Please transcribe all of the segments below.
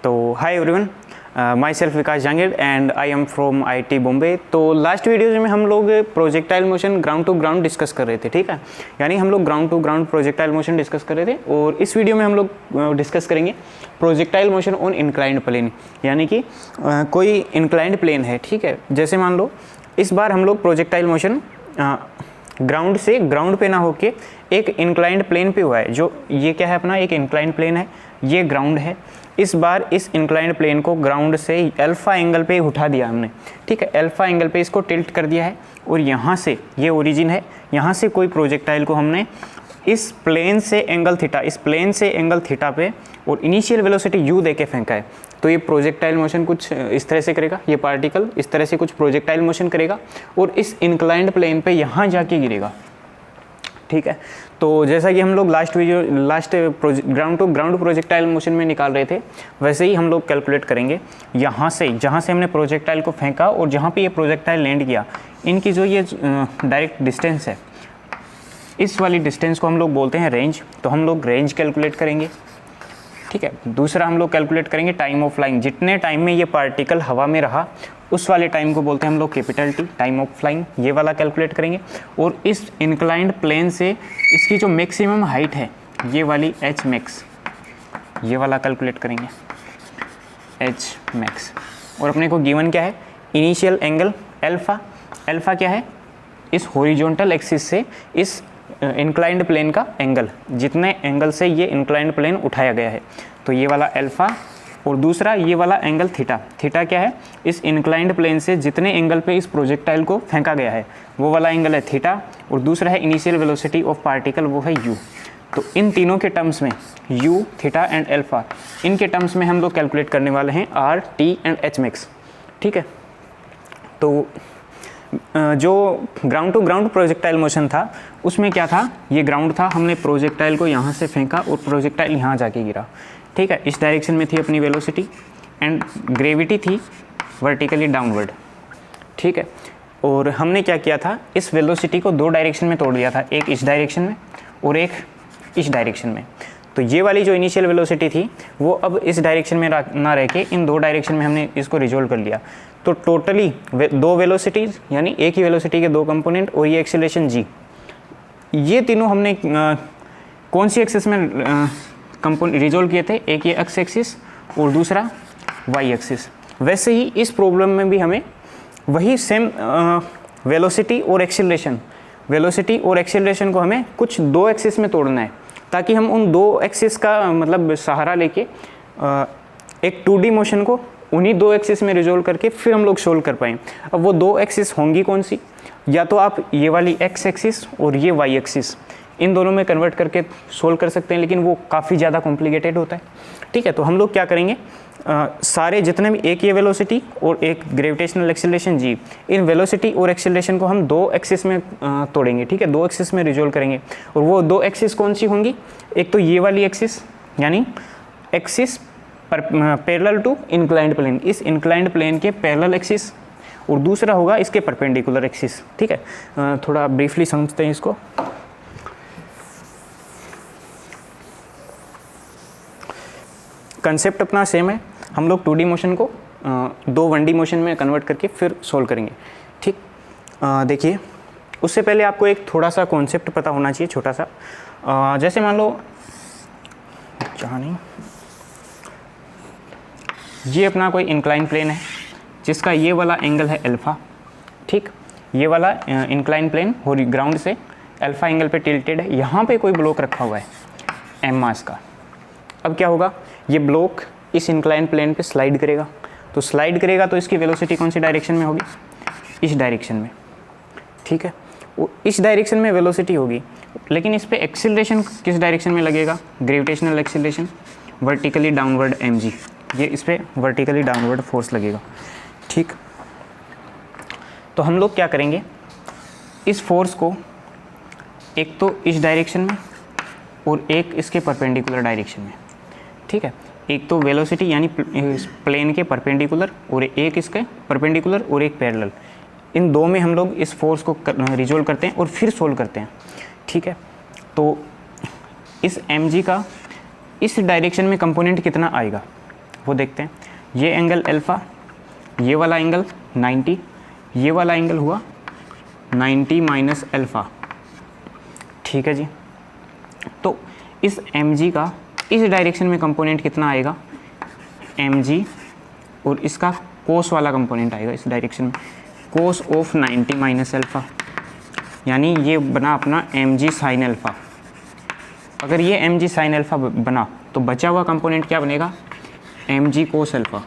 तो hi everyone, myself Vikas Jahangir and I am from IT Bombay. तो last videos में हम लोग projectile motion ground to ground discuss कर रहे थे, ठीक है। यानी हम लोग ground to ground projectile motion discuss कर रहे थे और इस वीडियो में हम लोग डिस्कस करेंगे projectile motion on inclined plane. यानी कि कोई इंक्लाइंड प्लेन है, ठीक है। जैसे मान लो इस बार हम लोग प्रोजेक्टाइल मोशन ग्राउंड से ग्राउंड पे ना होके एक इंक्लाइंड प्लेन पे हुआ है। जो ये क्या है अपना, एक इंक्लाइंड प्लेन है, ये ग्राउंड है। इस बार इस इंक्लाइंड प्लेन को ग्राउंड से अल्फा एंगल पे उठा दिया हमने, ठीक है। अल्फा एंगल पे इसको टिल्ट कर दिया है और यहाँ से ये ओरिजिन है, यहाँ से कोई प्रोजेक्टाइल को हमने इस प्लेन से एंगल थीटा, इस प्लेन से एंगल थीटा पे और इनिशियल वेलोसिटी u दे के फेंका है। तो ये प्रोजेक्टाइल मोशन कुछ इस तरह से करेगा, ये पार्टिकल इस तरह से कुछ प्रोजेक्टाइल मोशन करेगा और इस इंक्लाइंड प्लेन पे यहाँ जाके गिरेगा, ठीक है। तो जैसा कि हम लोग last ground to ground projectile motion में निकाल रहे थे, वैसे ही हम लोग कैलकुलेट करेंगे यहाँ से, जहाँ से हमने प्रोजेक्टाइल को फेंका और जहाँ पे ये प्रोजेक्टाइल लैंड किया, इनकी जो ये डायरेक्ट डिस्टेंस है, इस वाली डिस्टेंस को हम लोग बोलते हैं रेंज। तो हम लोग रेंज कैलकुलेट करेंगे, ठीक है। दूसरा हम लोग कैलकुलेट करेंगे टाइम ऑफ फ्लाइंग। जितने टाइम में ये पार्टिकल हवा में रहा उस वाले टाइम को बोलते हैं हम लोग capital t, time of flying. ये वाला कैलकुलेट करेंगे और इस इंक्लाइंड प्लेन से इसकी जो मैक्सिमम हाइट है, ये वाली एच मैक्स, ये वाला कैलकुलेट करेंगे एच मैक्स। और अपने को गिवन क्या है, इनिशियल एंगल अल्फा। अल्फा क्या है, इस हॉरिजॉन्टल एक्सिस से इस इंक्लाइंड प्लेन का एंगल, जितने एंगल से ये इंक्लाइंड प्लेन उठाया गया है, तो ये वाला अल्फा। और दूसरा ये वाला एंगल थीटा। थीटा क्या है, इस इंक्लाइंड प्लेन से जितने एंगल पे इस प्रोजेक्टाइल को फेंका गया है वो वाला एंगल है थीटा। और दूसरा है इनिशियल वेलोसिटी ऑफ पार्टिकल, वो है u। तो इन तीनों के टर्म्स में u, थीटा एंड अल्फा, इनके टर्म्स में हम लोग कैलकुलेट करने वाले हैं r, t and h max, ठीक है। तो जो ground to ground projectile motion था उसमें क्या था, ये ग्राउंड था, हमने प्रोजेक्टाइल को यहाँ से फेंका और प्रोजेक्टाइल यहाँ जाके गिरा, ठीक है। इस डायरेक्शन में थी अपनी वेलोसिटी एंड ग्रेविटी थी वर्टिकली डाउनवर्ड, ठीक है। और हमने क्या किया था, इस वेलोसिटी को दो डायरेक्शन में तोड़ दिया था, एक इस डायरेक्शन में और एक इस डायरेक्शन में। तो ये वाली जो इनिशियल वेलोसिटी थी वो अब इस डायरेक्शन में ना रह के इन दो डायरेक्शन में हमने इसको रिजोल्व कर लिया। तो टोटली दो वेलोसिटीज़, यानी एक ही वेलोसिटी के दो कंपोनेंट और ये एक्सीलरेशन g, ये तीनों हमने कौन सी एक्सिस में रिजोल्व किए थे, एक ये एक्स एक्सिस और दूसरा वाई एक्सिस। वैसे ही इस प्रॉब्लम में भी हमें वही सेम वेलोसिटी और एक्सीलरेशन को हमें कुछ दो एक्सिस में तोड़ना है, ताकि हम उन दो एक्सिस का मतलब सहारा लेके एक 2D मोशन को उन्हीं दो एक्सिस में रिजोल्व करके फिर हम लोग सोल्व कर पाएँ। अब वो दो एक्सिस होंगी कौन सी, या तो आप ये वाली एक्स एक्सिस और ये वाई एक्सिस, इन दोनों में कन्वर्ट करके सोल्व कर सकते हैं, लेकिन वो काफ़ी ज़्यादा कॉम्प्लिकेटेड होता है, ठीक है। तो हम लोग क्या करेंगे, सारे जितने भी, एक ये वेलोसिटी और एक gravitational acceleration g, in velocity और एक्सीलरेशन को हम दो एक्सिस में तोड़ेंगे, ठीक है, दो एक्सिस में रिजोल्व करेंगे। और वो दो एक्सिस कौन सी होंगी, एक तो ये वाली एक्सिस, यानी axis parallel to inclined plane, इस इंक्लाइंड प्लेन के पैरेलल एक्सिस, और दूसरा होगा इसके परपेंडिकुलर एक्सिस, ठीक है। थोड़ा ब्रीफली समझते हैं इसको। कंसेप्ट अपना सेम है, हम लोग 2D मोशन को दो 1D मोशन में कन्वर्ट करके फिर सोल्व करेंगे, ठीक। देखिए, उससे पहले आपको एक थोड़ा सा कॉन्सेप्ट पता होना चाहिए, छोटा सा। जैसे मान लो, जहाँ नहीं, ये अपना कोई इंक्लाइन प्लेन है जिसका ये वाला एंगल है अल्फ़ा, ठीक। ये वाला इंक्लाइन प्लेन ग्राउंड से अल्फ़ा एंगल पे टिल्टेड है। यहाँ पे कोई ब्लॉक रखा हुआ है m मास का। अब क्या होगा, ये ब्लॉक इस इंक्लाइन प्लेन पे स्लाइड करेगा, तो स्लाइड करेगा तो इसकी वेलोसिटी कौन सी डायरेक्शन में होगी, इस डायरेक्शन में, ठीक है। वो इस डायरेक्शन में वेलोसिटी होगी, लेकिन इस पे एक्सीलरेशन किस डायरेक्शन में लगेगा, gravitational acceleration vertically downward mg, ये इस पे वर्टिकली डाउनवर्ड फोर्स लगेगा, ठीक। तो हम लोग क्या करेंगे, इस फोर्स को एक तो इस डायरेक्शन में और एक इसके परपेंडिकुलर डायरेक्शन में, ठीक है। एक तो वेलोसिटी यानी प्लेन के परपेंडिकुलर और एक इसके परपेंडिकुलर और एक पैरेलल, इन दो में हम लोग इस फोर्स को रिजोल्व करते हैं और फिर सोल्व करते हैं, ठीक है। तो इस mg का इस डायरेक्शन में कंपोनेंट कितना आएगा, वो देखते हैं। ये एंगल अल्फ़ा, ये वाला एंगल 90, ये वाला एंगल हुआ 90 माइनस अल्फ़ा, ठीक है जी। तो इस mg का इस डायरेक्शन में कंपोनेंट कितना आएगा, mg, और इसका कोस वाला कंपोनेंट आएगा इस डायरेक्शन में, कोस ऑफ 90 माइनस अल्फ़ा, यानी ये बना अपना mg साइन अल्फ़ा। अगर ये mg साइन अल्फ़ा बना तो बचा हुआ कंपोनेंट क्या बनेगा, mg कोस अल्फ़ा।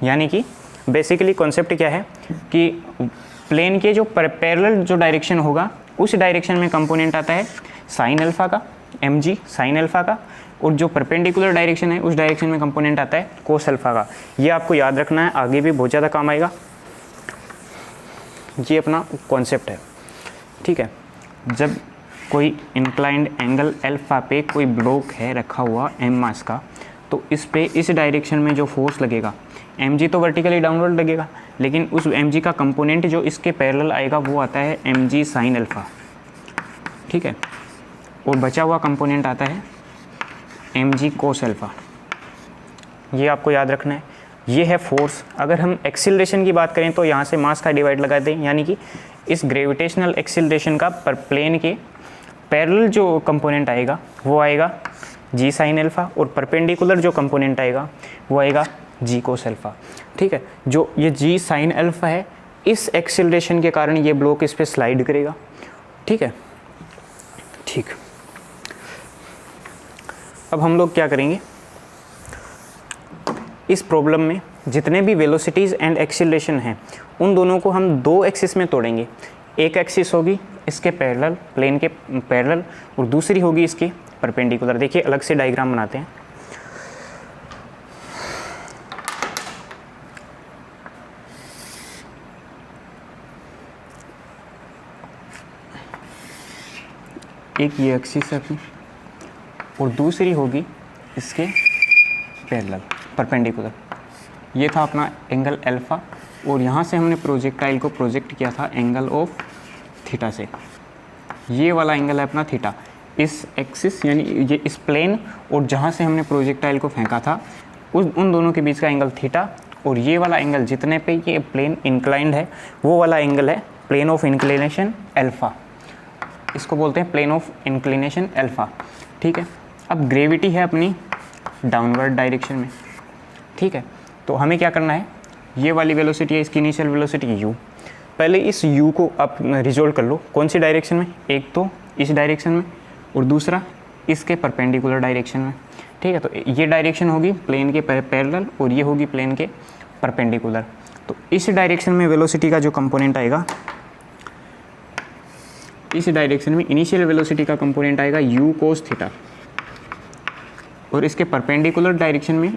यानी कि बेसिकली कॉन्सेप्ट क्या है कि प्लेन के जो पैरेलल जो डायरेक्शन होगा उस डायरेक्शन में कंपोनेंट आता है साइन अल्फ़ा का, mg साइन अल्फ़ा का, और जो परपेंडिकुलर डायरेक्शन है उस डायरेक्शन में कंपोनेंट आता है कोस अल्फ़ा का। ये आपको याद रखना है, आगे भी बहुत ज़्यादा काम आएगा। ये अपना कॉन्सेप्ट है, ठीक है। जब कोई इंक्लाइंड एंगल अल्फ़ा पे कोई ब्लॉक है रखा हुआ m मास का, तो इस पे इस डायरेक्शन में जो फोर्स लगेगा, mg तो वर्टिकली डाउनवर्ड लगेगा, लेकिन उस mg का कंपोनेंट जो इसके पैरेलल आएगा वो आता है mg साइन अल्फ़ा, ठीक है, और बचा हुआ कंपोनेंट आता है mg कोस अल्फ़ा। ये आपको याद रखना है। ये है फोर्स। अगर हम एक्सीलरेशन की बात करें तो यहाँ से मास का डिवाइड लगा दें, यानी कि इस ग्रेविटेशनल एक्सीलरेशन का पर प्लेन के पैरेलल जो कंपोनेंट आएगा वो आएगा g साइन अल्फ़ा, और परपेंडिकुलर जो कंपोनेंट आएगा वो आएगा g कोस अल्फ़ा, ठीक है। जो ये g साइन अल्फ़ा है, इस एक्सीलरेशन के कारण ये ब्लॉक इस पर स्लाइड करेगा, ठीक है, ठीक। अब हम लोग क्या करेंगे, इस प्रॉब्लम में जितने भी वेलोसिटीज़ एंड एक्सीलरेशन हैं उन दोनों को हम दो एक्सिस में तोड़ेंगे। एक एक्सिस होगी इसके पैरेलल, प्लेन के पैरेलल, और दूसरी होगी इसके परपेंडिकुलर। देखिए अलग से डायग्राम बनाते हैं। एक ये एक्सिस है अपनी, और दूसरी होगी इसके पैरेलल परपेंडिकुलर। ये था अपना एंगल अल्फ़ा, और यहाँ से हमने प्रोजेक्टाइल को प्रोजेक्ट किया था एंगल ऑफ थीटा से। ये वाला एंगल है अपना थीटा। इस एक्सिस यानी ये इस प्लेन और जहाँ से हमने प्रोजेक्टाइल को फेंका था उन दोनों के बीच का एंगल थीटा, और ये वाला एंगल जितने पे ये प्लेन इंक्लाइंड है वो वाला एंगल है प्लेन ऑफ इंक्लिनेशन अल्फ़ा। इसको बोलते हैं प्लेन ऑफ इंक्लिनेशन अल्फ़ा, ठीक है। अब ग्रेविटी है अपनी डाउनवर्ड डायरेक्शन में, ठीक है। तो हमें क्या करना है, ये वाली वेलोसिटी है इसकी इनिशियल वेलोसिटी u। पहले इस u को आप रिजोल्व कर लो, कौन सी डायरेक्शन में, एक तो इस डायरेक्शन में और दूसरा इसके परपेंडिकुलर डायरेक्शन में, ठीक है। तो ये डायरेक्शन होगी प्लेन के पैरेलल और ये होगी प्लेन के परपेंडिकुलर। तो इस डायरेक्शन में वेलोसिटी का जो कंपोनेंट आएगा, इस डायरेक्शन में इनिशियल वेलोसिटी का कंपोनेंट आएगा u कोस थीटा, और इसके परपेंडिकुलर डायरेक्शन में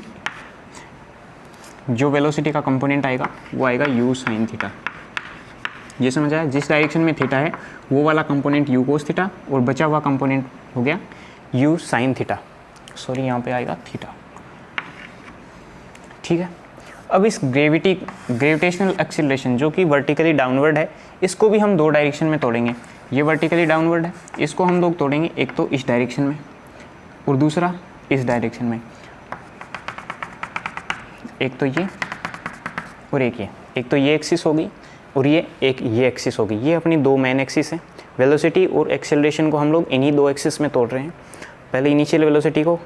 जो वेलोसिटी का कंपोनेंट आएगा वो आएगा u साइन थीटा। ये समझ आया, जिस डायरेक्शन में थीटा है वो वाला कंपोनेंट u कोस थीटा, और बचा हुआ कंपोनेंट हो गया u साइन थीटा, सॉरी यहाँ पे आएगा थीटा, ठीक है। अब इस ग्रेविटेशनल एक्सीलरेशन जो कि वर्टिकली डाउनवर्ड है, इसको भी हम दो डायरेक्शन में तोड़ेंगे। ये वर्टिकली डाउनवर्ड है, इसको हम लोग तोड़ेंगे एक तो इस डायरेक्शन में और दूसरा इस डायरेक्शन में। एक तो ये और एक तो ये एक्सिस होगी और ये एक्सिस होगी। ये अपनी दो मेन एक्सिस हैं। वेलोसिटी और एक्सेलरेशन को हम लोग इन्हीं दो एक्सिस में तोड़ रहे हैं। पहले इनिशियल वेलोसिटी को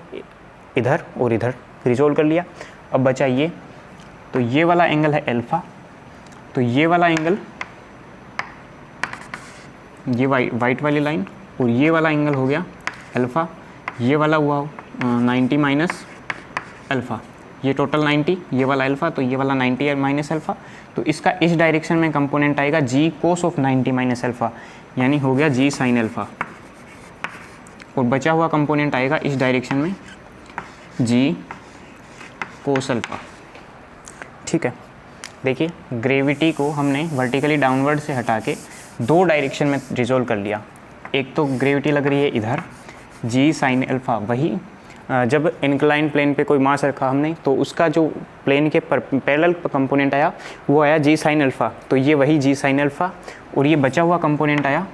इधर और इधर रिजोल्व कर लिया। अब बचा ये, तो ये वाला एंगल है अल्फ़ा, तो ये वाला एंगल, ये वाइट वाली लाइन, और ये वाला एंगल हो गया अल्फ़ा। ये वाला हुआ 90 माइनस अल्फ़ा, ये टोटल 90, ये वाला अल्फ़ा, तो ये वाला 90 माइनस अल्फ़ा। तो इसका इस डायरेक्शन में कंपोनेंट आएगा जी कोस ऑफ 90 माइनस अल्फ़ा, यानी हो गया जी साइन अल्फ़ा। और बचा हुआ कंपोनेंट आएगा इस डायरेक्शन में जी कोस अल्फ़ा, ठीक है। देखिए ग्रेविटी को हमने वर्टिकली डाउनवर्ड से हटा के दो डायरेक्शन में रिजोल्व कर लिया। एक तो ग्रेविटी लग रही है इधर जी साइन अल्फ़ा, वही जब इंक्लाइन प्लेन पे कोई मास रखा हमने तो उसका जो प्लेन के पैरेलल कंपोनेंट आया वो आया जी साइन अल्फ़ा, तो ये वही जी साइन अल्फ़ा। और ये बचा हुआ कंपोनेंट आया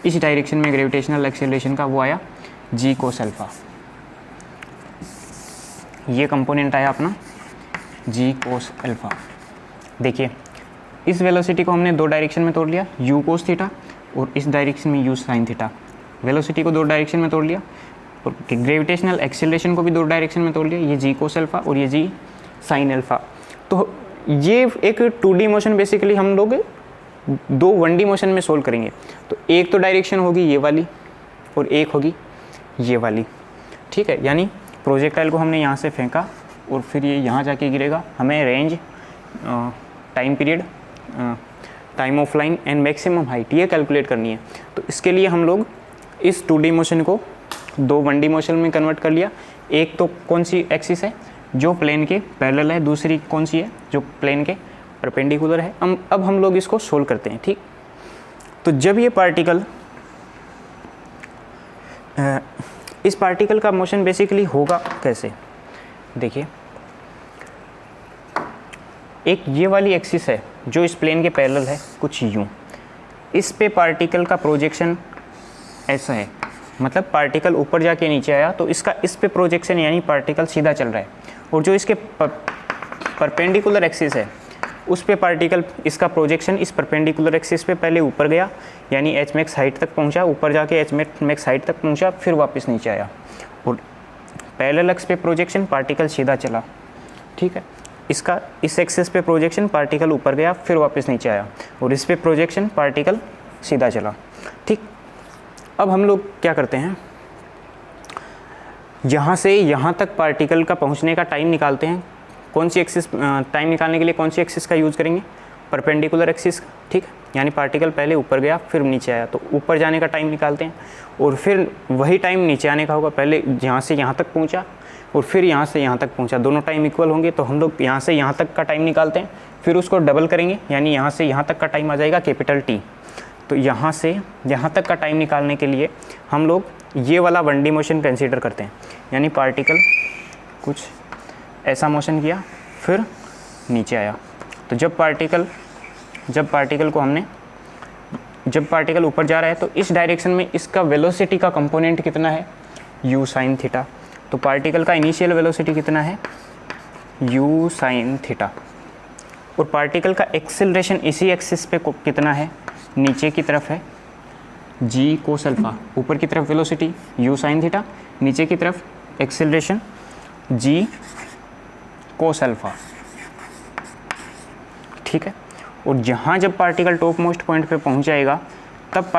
इस डायरेक्शन में ग्रेविटेशनल एक्सेलरेशन का, वो आया जी कोस अल्फ़ा। ये कंपोनेंट आया अपना जी कोस अल्फ़ा। देखिए इस वेलोसिटी को हमने दो डायरेक्शन में तोड़ लिया, यू कोस थीटा, और इस डायरेक्शन में यू साइन थीटा। वेलोसिटी को दो डायरेक्शन में तोड़ लिया, और ग्रेविटेशनल एक्सेलरेशन को भी दो डायरेक्शन में तोड़ लिया, ये जी कोस अल्फ़ा और ये जी साइन अल्फ़ा। तो ये एक 2D मोशन बेसिकली हम लोग दो 1D मोशन में सोल्व करेंगे। तो एक तो डायरेक्शन होगी ये वाली और एक होगी ये वाली, ठीक है। यानी प्रोजेक्टाइल को हमने यहाँ से फेंका और फिर ये यहाँ जाके गिरेगा। हमें range, time period, time of flying and maximum height ये कैलकुलेट करनी है। तो इसके लिए हम लोग इस 2D मोशन को दो 1D मोशन में कन्वर्ट कर लिया। एक तो कौन सी एक्सिस है जो प्लेन के पैरेलल है, दूसरी कौन सी है जो प्लेन के परपेंडिकुलर है। अब हम लोग इसको सोल्व करते हैं, ठीक। तो जब ये पार्टिकल, इस पार्टिकल का मोशन बेसिकली होगा कैसे, देखिए एक ये वाली एक्सिस है जो इस प्लेन के पैरेलल है कुछ यूँ, इस पे पार्टिकल का प्रोजेक्शन ऐसा है, मतलब पार्टिकल ऊपर जाके नीचे आया तो इसका इस पे प्रोजेक्शन यानी पार्टिकल सीधा चल रहा है, और जो इसके परपेंडिकुलर एक्सिस है उस पे पार्टिकल, इसका प्रोजेक्शन इस परपेंडिकुलर एक्सिस पे पहले ऊपर गया यानी एच मैक्स हाइट तक पहुंचा, ऊपर जाके एच मैक्स हाइट तक पहुंचा, फिर वापस नीचे आया, और पैरेलल एक्स पे प्रोजेक्शन पार्टिकल सीधा चला, ठीक है। इसका इस एक्सिस पे प्रोजेक्शन पार्टिकल ऊपर गया फिर वापस नीचे आया, और इस पे प्रोजेक्शन पार्टिकल सीधा चला, ठीक। अब हम लोग क्या करते हैं, यहाँ से यहाँ तक पार्टिकल का पहुँचने का टाइम निकालते हैं। कौन सी एक्सिस, टाइम निकालने के लिए कौन सी एक्सिस का यूज़ करेंगे, परपेंडिकुलर एक्सिस, ठीक। यानी पार्टिकल पहले ऊपर गया फिर नीचे आया तो ऊपर जाने का टाइम निकालते हैं, और फिर वही टाइम नीचे आने का होगा, पहले यहाँ से यहाँ तक पहुँचा और फिर यहाँ से यहाँ तक पहुँचा, दोनों टाइम इक्वल होंगे तो हम लोग यहाँ से यहाँ तक का टाइम निकालते हैं, फिर उसको डबल करेंगे यानी यहाँ से यहाँ तक का टाइम आ जाएगा कैपिटल टी। तो यहाँ से यहाँ तक का टाइम निकालने के लिए हम लोग ये वाला 1D मोशन कंसीडर करते हैं, यानी पार्टिकल कुछ ऐसा मोशन किया फिर नीचे आया। तो जब पार्टिकल ऊपर जा रहा है तो इस डायरेक्शन में इसका वेलोसिटी का कंपोनेंट कितना है, u साइन थीटा। तो पार्टिकल का इनिशियल वेलोसिटी कितना है, u साइन थीटा, और पार्टिकल का एक्सेलरेशन इसी एक्सिस पे कितना है, नीचे की तरफ है g कोस अल्फा। ऊपर की तरफ वेलोसिटी u साइन थीटा, नीचे की तरफ एक्सेलरेशन g कोस अल्फा, ठीक है। और जहाँ जब पार्टिकल टॉप मोस्ट पॉइंट पे पहुँच जाएगा तब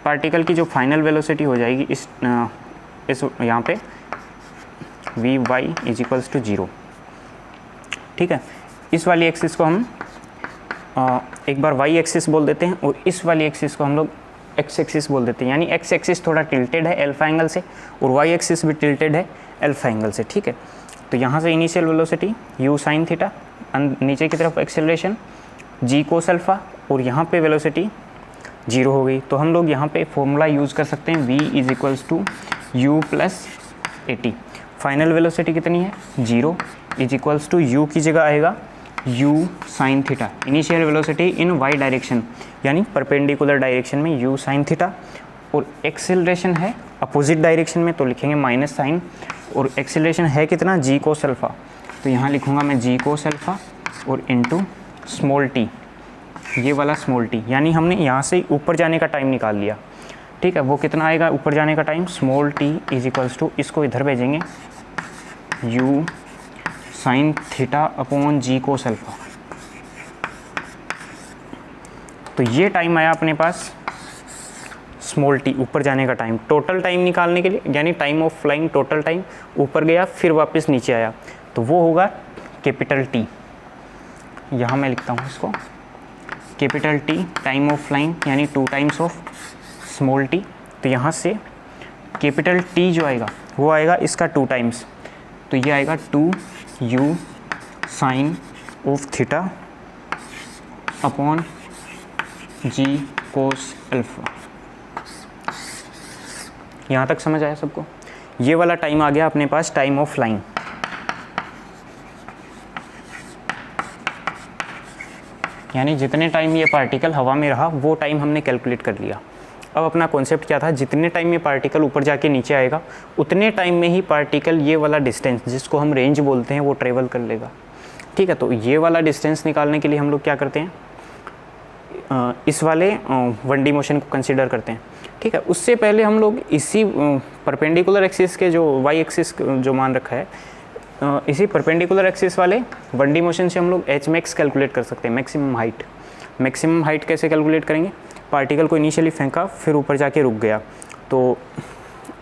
पार्टिकल की जो फाइनल वेलोसिटी हो जाएगी इस यहाँ पे V Y is equals to 0, ठीक है। इस वाली एक्सिस को हम एक बार वाई एक्सिस बोल देते हैं और इस वाली एक्सिस को हम लोग एक्स एक्सिस बोल देते हैं, यानी एक्स एक्सिस थोड़ा टिल्टेड है अल्फा एंगल से और वाई एक्सिस भी टिल्टेड है अल्फा एंगल से, ठीक है। तो यहाँ से initial velocity u sine theta, नीचे की तरफ एक्सेलरेशन g कोस अल्फा, और यहाँ पे वेलोसिटी 0 हो गई। तो हम लोग यहाँ पे फॉर्मूला यूज़ कर सकते हैं v is equals to U plus A T. Final velocity कितनी है 0 इज इक्वल्स टू u की जगह आएगा u sine theta, initial velocity इन y डायरेक्शन यानी परपेंडिकुलर डायरेक्शन में u साइन थीटा, और एक्सेलरेशन है अपोजिट डायरेक्शन में तो लिखेंगे माइनस साइन, और एक्सेलरेशन है कितना g कोस अल्फा, तो यहाँ लिखूँगा मैं g कोस अल्फा और इनटू स्मॉल t, ये वाला स्मॉल t, यानी हमने यहाँ से ऊपर जाने का टाइम निकाल लिया, ठीक है। वो कितना आएगा ऊपर जाने का time, small t is equals to, इसको इधर भेजेंगे u sine theta upon g cos alpha. तो ये टाइम आया अपने पास स्मॉल टी, ऊपर जाने का टाइम। टोटल टाइम निकालने के लिए यानी time of flying, total time ऊपर गया फिर वापस नीचे आया तो वो होगा कैपिटल टी। यहाँ मैं लिखता हूँ इसको capital t, time of flying यानी 2 टाइम्स ऑफ स्मॉल टी। तो यहाँ से कैपिटल टी जो आएगा वो आएगा इसका 2 टाइम्स, तो ये आएगा 2u sine of theta upon g cos alpha. यहाँ तक समझ आया सबको? ये वाला टाइम आ गया अपने पास टाइम ऑफ फ्लाइंग। यानी जितने टाइम ये पार्टिकल हवा में रहा वो टाइम हमने कैलकुलेट कर लिया। अब अपना कॉन्सेप्ट क्या था, जितने टाइम में पार्टिकल ऊपर जाके नीचे आएगा उतने टाइम में ही पार्टिकल ये वाला डिस्टेंस जिसको हम रेंज बोलते हैं वो ट्रेवल कर लेगा। ठीक है, तो ये वाला डिस्टेंस निकालने के लिए हम लोग क्या करते हैं, इस वाले 1D मोशन को कंसिडर करते हैं। ठीक है, उससे पहले हम लोग इसी परपेंडिकुलर एक्सिस के जो वाई एक्सिस जो मान रखा है, इसी परपेंडिकुलर एक्सिस वाले 1D मोशन से हम लोग एच मैक्स कैलकुलेट कर सकते हैं, मैक्सिमम हाइट। मैक्सिमम हाइट कैसे कैलकुलेट करेंगे, पार्टिकल को इनिशियली फेंका फिर ऊपर जाके रुक गया, तो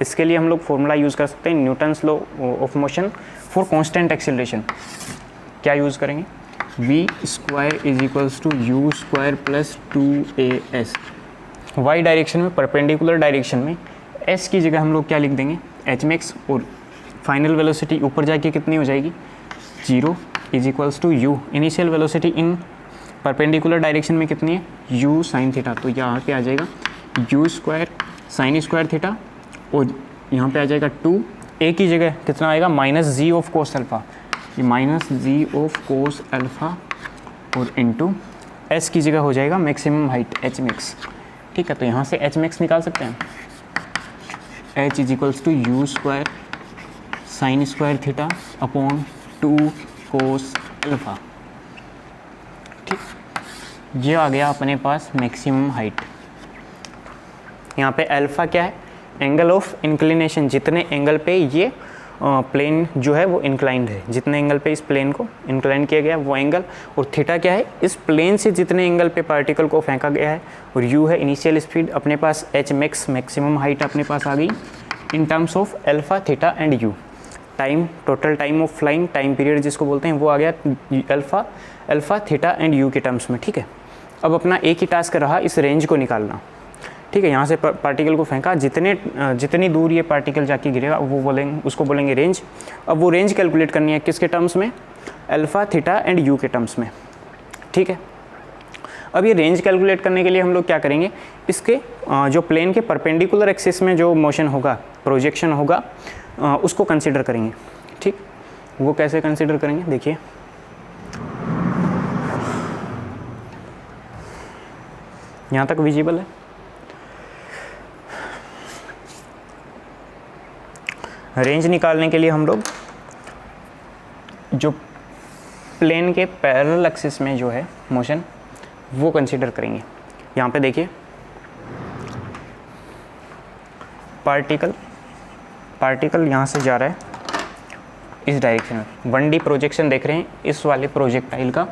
इसके लिए हम लोग फॉर्मूला यूज़ कर सकते हैं Newton's law of motion for constant acceleration. क्या यूज़ करेंगे, v square is equals to U square plus 2as। Y direction में, परपेंडिकुलर डायरेक्शन में s की जगह हम लोग क्या लिख देंगे, एच मैक्स, और फाइनल वेलोसिटी ऊपर जाके कितनी हो जाएगी 0 is equals to U. Initial velocity in perpendicular direction में कितनी है, u साइन थीटा, तो यहाँ पे आ जाएगा u square sine square theta, और यहाँ पे आ जाएगा 2, a की जगह कितना आएगा minus g of cos alpha, ये minus g of cos alpha, और इनटू s की जगह हो जाएगा मैक्सिमम हाइट एच मैक्स। ठीक है, तो यहाँ से एच मैक्स निकाल सकते हैं, h is equals to U square sine square theta upon 2 cos alpha. ठीक, ये आ गया अपने पास मैक्सिमम हाइट। यहाँ पे अल्फ़ा क्या है, एंगल ऑफ इंक्लिनेशन, जितने एंगल पे ये प्लेन जो है वो इंक्लाइंड है, जितने एंगल पे इस प्लेन को इंक्लाइन किया गया वो एंगल, और थीटा क्या है, इस प्लेन से जितने एंगल पे पार्टिकल को फेंका गया है, और यू है इनिशियल स्पीड। अपने पास एच मैक्स मैक्सिमम हाइट अपने पास आ गई in terms of alpha theta and you. Time, total time of flying, time period जिसको बोलते हैं, वो आ गया अल्फ़ा थीटा एंड यू के टर्म्स में। ठीक है, अब अपना एक ही टास्क रहा इस रेंज को निकालना। ठीक है, यहाँ से पार्टिकल को फेंका, जितनी दूर ये पार्टिकल जाके गिरेगा वो उसको बोलेंगे रेंज। अब वो रेंज कैलकुलेट करनी है किसके टर्म्स में, अल्फ़ा थीटा एंड यू के टर्म्स में। ठीक है, अब ये रेंज कैलकुलेट करने के लिए हम लोग क्या करेंगे, इसके जो प्लेन के परपेंडिकुलर एक्सिस में जो मोशन होगा, प्रोजेक्शन होगा, उसको कंसिडर करेंगे। ठीक, वो कैसे कंसिडर करेंगे, देखिए यहाँ तक विजिबल है। रेंज निकालने के लिए हम लोग जो प्लेन के पैरेलल एक्सिस में जो है मोशन वो कंसिडर करेंगे। यहाँ पे देखिए पार्टिकल यहाँ से जा रहा है इस डायरेक्शन में, 1D प्रोजेक्शन देख रहे हैं इस वाले प्रोजेक्टाइल का,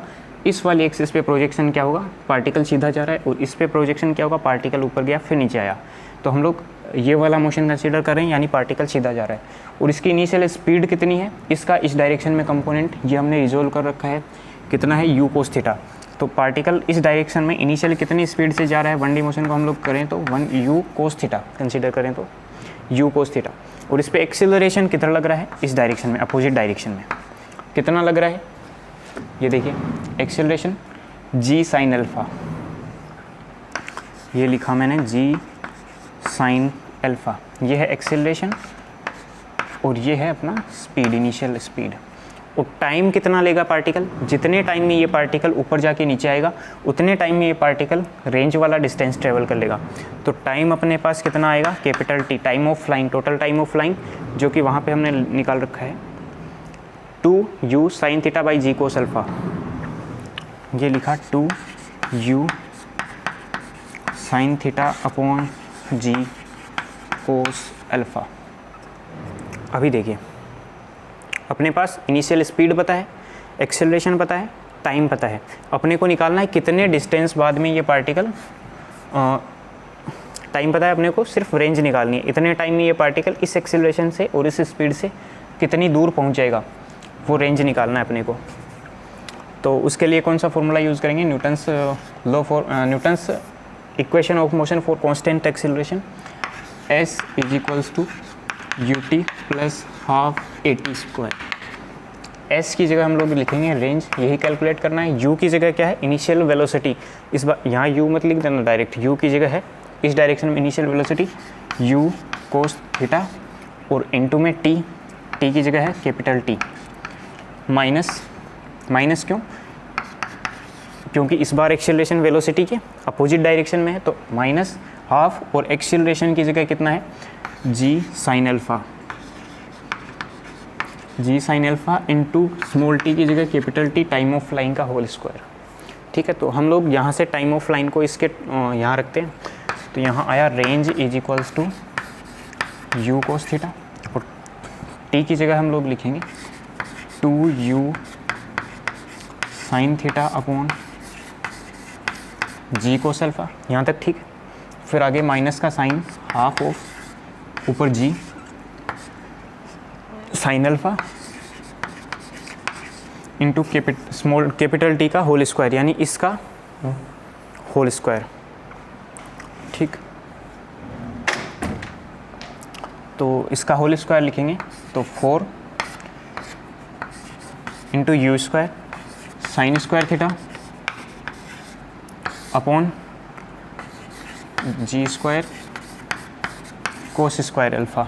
इस वाली एक्सिस पे प्रोजेक्शन क्या होगा, पार्टिकल सीधा जा रहा है, और इस पे प्रोजेक्शन क्या होगा, पार्टिकल ऊपर गया फिर नीचे आया। तो हम लोग ये वाला मोशन कंसीडर कर रहे हैं, यानी पार्टिकल सीधा जा रहा है, और इसकी इनिशियल स्पीड कितनी है, इसका इस डायरेक्शन में कंपोनेंट ये हमने रिजोल्व कर रखा है, कितना है u कोस थीटा। तो पार्टिकल इस डायरेक्शन में इनिशियल कितनी स्पीड से जा रहा है, 1D मोशन को हम लोग करें तो 1 u कोस थीटा कंसिडर करें तो u कोस थीटा, और इस पर एक्सेलरेशन कितना लग रहा है, इस डायरेक्शन में, अपोजिट डायरेक्शन में कितना लग रहा है, ये देखिए एक्सेलरेशन g साइन अल्फ़ा, ये लिखा मैंने g साइन अल्फ़ा, ये है एक्सेलरेशन, और ये है अपना स्पीड, इनिशियल स्पीड। और टाइम कितना लेगा पार्टिकल, जितने टाइम में ये पार्टिकल ऊपर जाके नीचे आएगा उतने टाइम में ये पार्टिकल रेंज वाला डिस्टेंस ट्रेवल कर लेगा। तो टाइम अपने पास कितना आएगा, capital T, time of flying, total time of flying, जो कि वहाँ पे हमने निकाल रखा है 2u sine theta by ji cos alpha, ये लिखा 2u साइन थीटा अपॉन जी कोस अल्फ़ा। अभी देखिए अपने पास इनिशियल स्पीड पता है, एक्सेलरेशन पता है, टाइम पता है, अपने को निकालना है कितने डिस्टेंस बाद में ये पार्टिकल, टाइम पता है अपने को, सिर्फ रेंज निकालनी है, इतने टाइम में ये पार्टिकल इस एक्सेलरेशन से और इस स्पीड से कितनी दूर पहुंच जाएगा, वो रेंज निकालना है अपने को। तो उसके लिए कौन सा फॉर्मूला यूज़ करेंगे, Newton's equation of motion for constant acceleration, s is equals to ut plus half at square. s की जगह हम लोग लिखेंगे रेंज, यही कैलकुलेट करना है। u की जगह क्या है, इनिशियल वेलोसिटी, इस बार यहाँ u मत लिख देना डायरेक्ट, u की जगह है इस डायरेक्शन में इनिशियल वेलोसिटी u कोस थीटा, और इनटू में t की जगह है कैपिटल T, माइनस क्यों, क्योंकि इस बार एक्सेलरेशन वेलोसिटी के अपोजिट डायरेक्शन में है, तो माइनस हाफ, और एक्सीलरेशन की जगह कितना है, g sine alpha, g sine alpha into small t की जगह capital t time of flying का होल स्क्वायर। ठीक है, तो हम लोग यहाँ से टाइम ऑफ फ्लाइंग को इसके यहाँ रखते हैं, तो यहाँ आया range is equals to u cos theta, और टी की जगह हम लोग लिखेंगे 2u साइन थीटा अपॉन जी कोस अल्फ़ा। यहाँ तक ठीक है। फिर आगे माइनस का साइन हाफ ऑफ ऊपर g sine alpha into small capital t का होल स्क्वायर, यानी इसका होल स्क्वायर। ठीक, तो इसका होल स्क्वायर लिखेंगे तो 4 into u square sine square theta upon g square cos square alpha.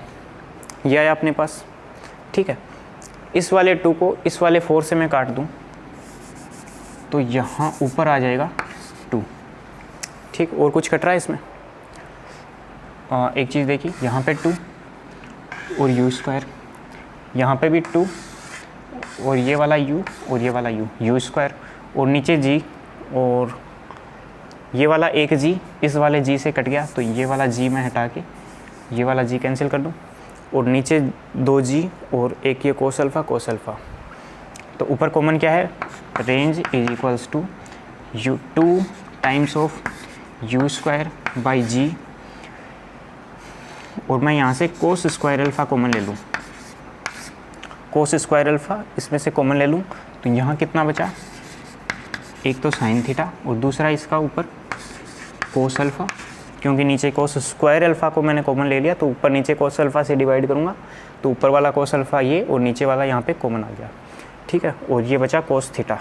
यह आया अपने पास। ठीक है, इस वाले 2 को इस वाले 4 से मैं काट दूं तो यहाँ ऊपर आ जाएगा 2। ठीक, और कुछ कट रहा है इसमें? एक चीज़ देखिए, यहाँ पे 2 और यू स्क्वायर, यहाँ पे भी 2 और ये वाला u और ये वाला यू स्क्वायर, और नीचे g, और ये वाला एक g इस वाले g से कट गया, तो ये वाला g मैं हटा के ये वाला g कैंसिल कर दूँ, और नीचे 2g और एक ये कोस अल्फ़ा। तो ऊपर कॉमन क्या है, range is equals to u 2 times of u square by g, और मैं यहाँ से कोस स्क्वायर अल्फ़ा कॉमन ले लूँ, कोस स्क्वायर अल्फ़ा इसमें से कॉमन ले लूँ, तो यहाँ कितना बचा, एक तो साइन थीटा और दूसरा इसका ऊपर कोस अल्फ़ा, क्योंकि नीचे कोस स्क्वायर अल्फ़ा को मैंने कॉमन ले लिया, तो ऊपर नीचे कोस अल्फ़ा से डिवाइड करूँगा, तो ऊपर वाला कोस अल्फ़ा ये और नीचे वाला यहाँ पे कॉमन आ गया। ठीक है, और ये बचा कोस थीटा,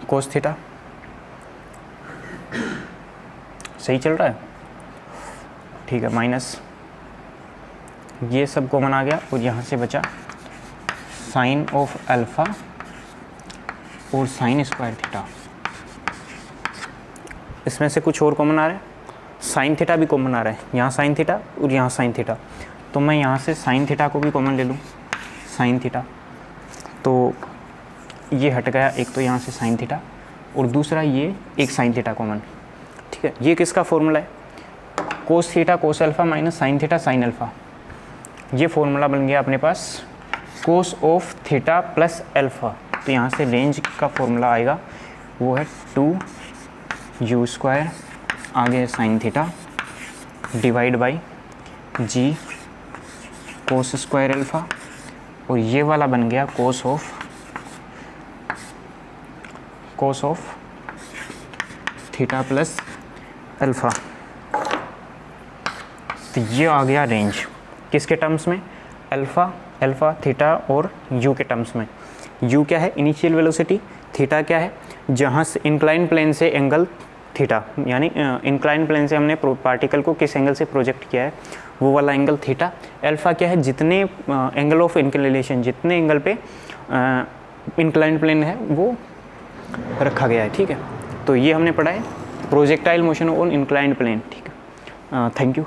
कोस थीटा सही चल रहा है। ठीक है, माइनस ये सब कॉमन आ गया, और यहाँ से बचा साइन ऑफ अल्फ़ा और साइन स्क्वायर थीटा। इसमें से कुछ और कॉमन आ रहा है, साइन थीटा भी कॉमन आ रहा है, यहाँ साइन थीटा और यहाँ साइन थीटा, तो मैं यहाँ से साइन थीटा को भी कॉमन ले लूँ, साइन थीटा, तो ये हट गया, एक तो यहाँ से साइन थीटा और दूसरा ये एक साइन थीटा कॉमन। ठीक है, ये किसका फॉर्मूला है, cos theta cos alpha minus sine theta sine alpha. ये फॉर्मूला बन गया अपने पास cos of theta plus alpha. तो यहाँ से रेंज का फॉर्मूला आएगा, वो है 2u स्क्वायर, आगे sine theta divide by ji cos square alpha, और ये वाला बन गया cos of theta plus alpha. तो ये आ गया रेंज किसके टर्म्स में, अल्फ़ा थीटा और यू के टर्म्स में। यू क्या है, इनिशियल वेलोसिटी, थीटा क्या है, जहाँ से इंक्लाइन प्लेन से एंगल थीटा, यानी इंक्लाइन प्लेन से हमने पार्टिकल को किस एंगल से प्रोजेक्ट किया है वो वाला एंगल थीटा। अल्फ़ा क्या है, जितने एंगल ऑफ इंक्लिनेशन, जितने एंगल पे इंक्लाइन प्लेन है वो रखा गया है। ठीक है, तो ये हमने पढ़ा है projectile motion on inclined plane. ठीक है, थैंक यू।